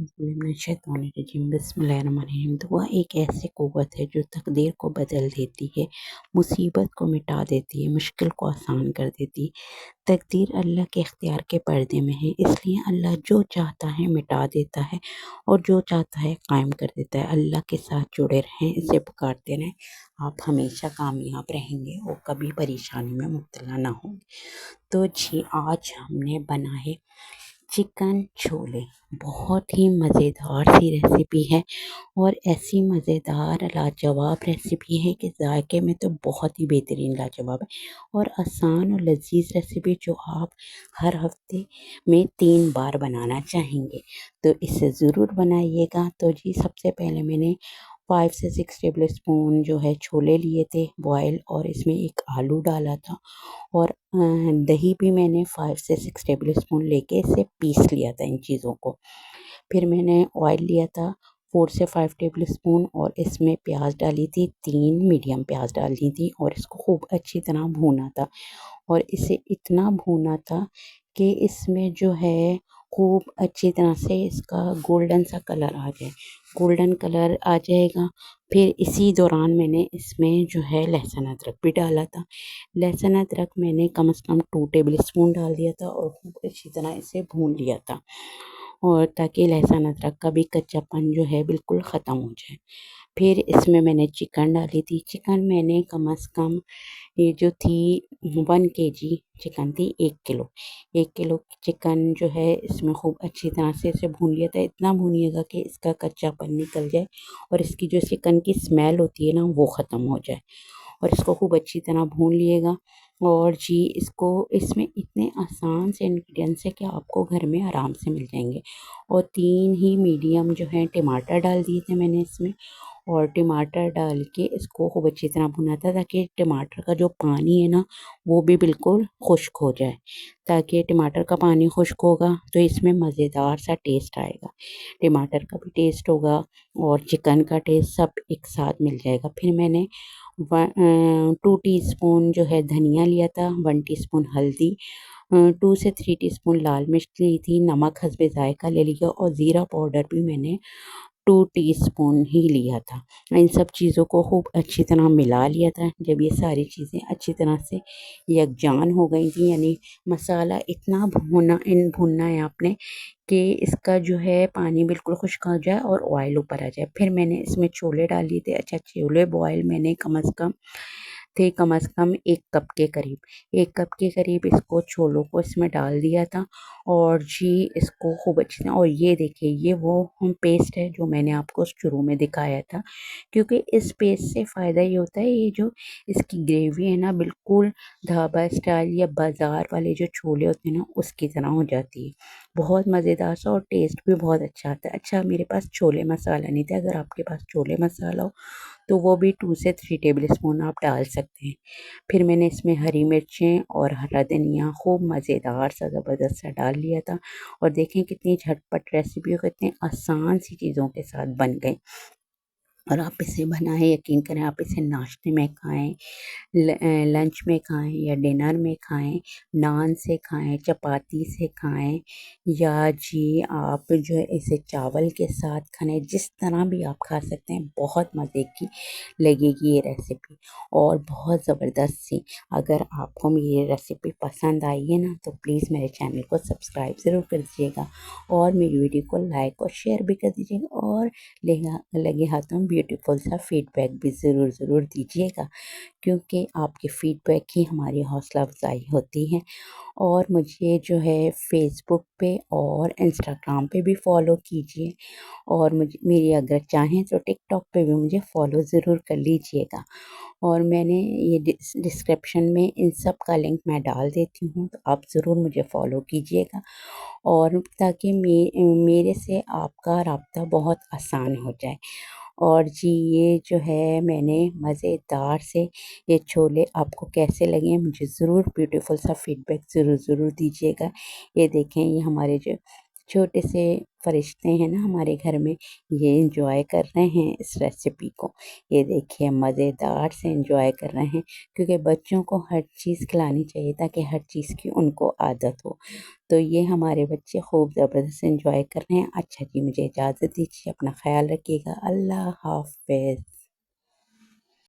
बिस्मिल्लाहिर्रहमानिर्रहीम बिस्मिल्लाहिर्रहमानिर्रहीम। दुआ एक ऐसी क़ुव्वत है जो तकदीर को बदल देती है, मुसीबत को मिटा देती है, मुश्किल को आसान कर देती है। तकदीर अल्लाह के इख्तियार के पर्दे में है, इसलिए अल्लाह जो चाहता है मिटा देता है और जो चाहता है कायम कर देता है। अल्लाह के साथ जुड़े रहें, इसे पुकारते रहें, आप हमेशा कामयाब रहेंगे और कभी परेशानी में मुब्तला ना होंगे। तो जी आज हमने बनाए चिकन छोले। बहुत ही मज़ेदार सी रेसिपी है और ऐसी मज़ेदार लाजवाब रेसिपी है कि जायके में तो बहुत ही बेहतरीन लाजवाब है और आसान और लजीज रेसिपी जो आप हर हफ्ते में 3 बार बनाना चाहेंगे तो इसे ज़रूर बनाइएगा। तो जी सबसे पहले मैंने 5 से 6 टेबल स्पून जो है छोले लिए थे बॉयल और इसमें एक आलू डाला था और दही भी मैंने 5 से 6 टेबल स्पून लेके इसे पीस लिया था इन चीज़ों को। फिर मैंने ऑयल लिया था 4 से 5 टेबल स्पून और इसमें प्याज डाली थी, 3 मीडियम प्याज डाली थी और इसको खूब अच्छी तरह भूना था और इसे इतना भूना था कि इसमें जो है खूब अच्छी तरह से इसका गोल्डन सा कलर आ जाए। गोल्डन कलर आ जाएगा फिर इसी दौरान मैंने इसमें जो है लहसुन अदरक भी डाला था। लहसुन अदरक मैंने कम से कम 2 टेबल स्पून डाल दिया था और खूब अच्छी तरह इसे भून लिया था और ताकि लहसुन अदरक का भी कच्चापन जो है बिल्कुल ख़त्म हो जाए। फिर इसमें मैंने चिकन डाली थी। चिकन मैंने कम से कम ये जो थी 1 केजी चिकन थी, 1 किलो। 1 किलो चिकन जो है इसमें खूब अच्छी तरह से इसे भून लिया था। इतना भूनिएगा कि इसका कच्चापन निकल जाए और इसकी जो चिकन की स्मेल होती है ना वो ख़त्म हो जाए और इसको खूब अच्छी तरह भून लिएगा। और जी इसको इसमें इतने आसान से इंग्रेडिएंट्स है कि आपको घर में आराम से मिल जाएंगे। और 3 ही मीडियम जो है टमाटर डाल दिए थे मैंने इसमें और टमाटर डाल के इसको खूब अच्छी तरह भुना था ताकि टमाटर का जो पानी है ना वो भी बिल्कुल खुश्क हो जाए। ताकि टमाटर का पानी खुश्क होगा तो इसमें मज़ेदार सा टेस्ट आएगा। टमाटर का भी टेस्ट होगा और चिकन का टेस्ट सब एक साथ मिल जाएगा। फिर मैंने 2 टीस्पून जो है धनिया लिया था, 1 टीस्पून हल्दी, 2 से 3 टीस्पून लाल मिर्च ली थी, नमक हस्बे ज़ायक़ा ले लिया और ज़ीरा पाउडर भी मैंने 2 टीस्पून ही लिया था। इन सब चीज़ों को खूब अच्छी तरह मिला लिया था। जब ये सारी चीज़ें अच्छी तरह से यकजान हो गई थी यानी मसाला इतना भूनना है आपने कि इसका जो है पानी बिल्कुल खुश्क हो जाए और ऑयल ऊपर आ जाए। फिर मैंने इसमें छोले डाल दिए थे। अच्छा छोले बॉयल मैंने कम से कम 1 कप के करीब 1 कप के करीब इसको छोलों को इसमें डाल दिया था और जी इसको खूब अच्छी तरह और ये देखिए ये वो पेस्ट है जो मैंने आपको शुरू में दिखाया था। क्योंकि इस पेस्ट से फ़ायदा ये होता है ये जो इसकी ग्रेवी है ना बिल्कुल ढाबा स्टाइल या बाज़ार वाले जो छोले होते हैं ना उसकी तरह हो जाती है। बहुत मज़ेदार सा और टेस्ट भी बहुत अच्छा आता है। अच्छा मेरे पास छोले मसाला नहीं था, अगर आपके पास छोले मसाला हो तो वो भी 2 से 3 टेबल स्पून आप डाल सकते हैं। फिर मैंने इसमें हरी मिर्चें और हरा धनिया खूब मज़ेदार सा ज़बरदस्त सा डाल लिया था और देखें कितनी झटपट रेसिपी और कितने आसान सी चीज़ों के साथ बन गई। और आप इसे बनाएं, यकीन करें आप इसे नाश्ते में खाएं, लंच में खाएं या डिनर में खाएं, नान से खाएं, चपाती से खाएं या जी आप जो है इसे चावल के साथ खाएं, जिस तरह भी आप खा सकते हैं। बहुत मज़े की लगेगी ये रेसिपी और बहुत ज़बरदस्त सी। अगर आपको मेरी रेसिपी पसंद आई है ना तो प्लीज़ मेरे चैनल को सब्सक्राइब ज़रूर कर दीजिएगा और मेरी वीडियो को लाइक और शेयर भी कर दीजिएगा और लगे हाथों ब्यूटीफुल सा फीडबैक भी ज़रूर दीजिएगा क्योंकि आपके फीडबैक ही हमारी हौसला अफजाई होती है। और मुझे जो है फ़ेसबुक पे और इंस्टाग्राम पे भी फॉलो कीजिए और मुझे मेरी अगर चाहें तो टिकटॉक पे भी मुझे फॉलो ज़रूर कर लीजिएगा। और मैंने ये डिस्क्रिप्शन में इन सब का लिंक मैं डाल देती हूँ तो आप ज़रूर मुझे फॉलो कीजिएगा और ताकि मेरे से आपका राब्ता बहुत आसान हो जाए। और जी ये जो है मैंने मज़ेदार से ये छोले आपको कैसे लगे मुझे ज़रूर ब्यूटीफुल सा फीडबैक ज़रूर दीजिएगा। ये देखें ये हमारे जो छोटे से फरिश्ते हैं ना हमारे घर में, ये एंजॉय कर रहे हैं इस रेसिपी को। ये देखिए मज़ेदार से एंजॉय कर रहे हैं, क्योंकि बच्चों को हर चीज़ खिलानी चाहिए ताकि हर चीज़ की उनको आदत हो। तो ये हमारे बच्चे खूब ज़बरदस्त एंजॉय कर रहे हैं। अच्छा जी, मुझे इजाज़त दीजिए, अपना ख़्याल रखिएगा। अल्लाह हाफ़िज़।